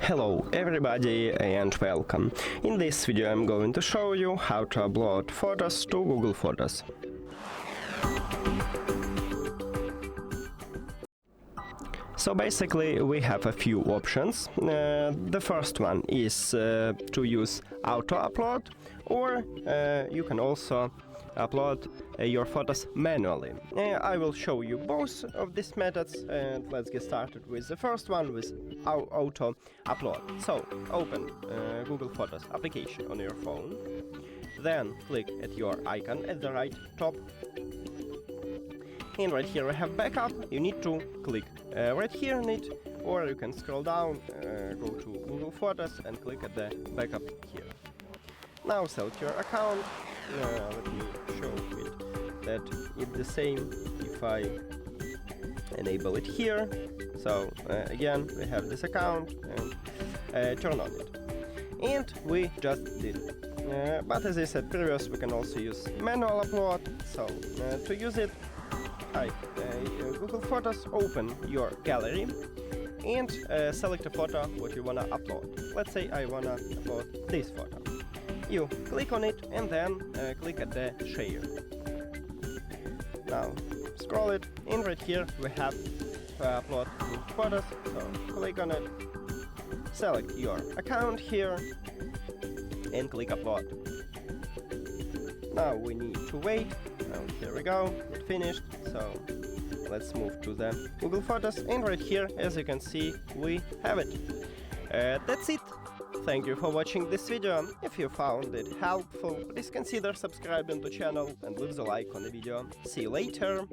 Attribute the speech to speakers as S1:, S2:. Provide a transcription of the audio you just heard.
S1: Hello everybody and welcome. In this video I'm going to show you how to upload photos to Google Photos. So basically we have a few options. The first one is to use auto upload, or you can also upload your photos manually. I will show you both of these methods, and let's get started with the first one, with auto upload. So open Google Photos application on your phone, then click at your icon at the right top, and right here we have backup. You need to click right here on it, or you can scroll down, go to Google Photos and click at the backup here. Now select your account. Let me show it that it's the same if I enable it here. So again we have this account and turn on it, and we just did it. But as I said previous, we can also use manual upload. So to use it, Google Photos, open your gallery and select a photo what you wanna upload. Let's say I wanna upload this photo. You click on it and then click at the share. Now scroll it, and right here we have upload to photos. So click on it, select your account here and click upload. Now we need to wait. Here we go, it finished. So let's move to the Google Photos, and right here, as you can see, we have it. That's it. Thank you for watching this video. If you found it helpful, please consider subscribing to the channel and leave the like on the video. See you later.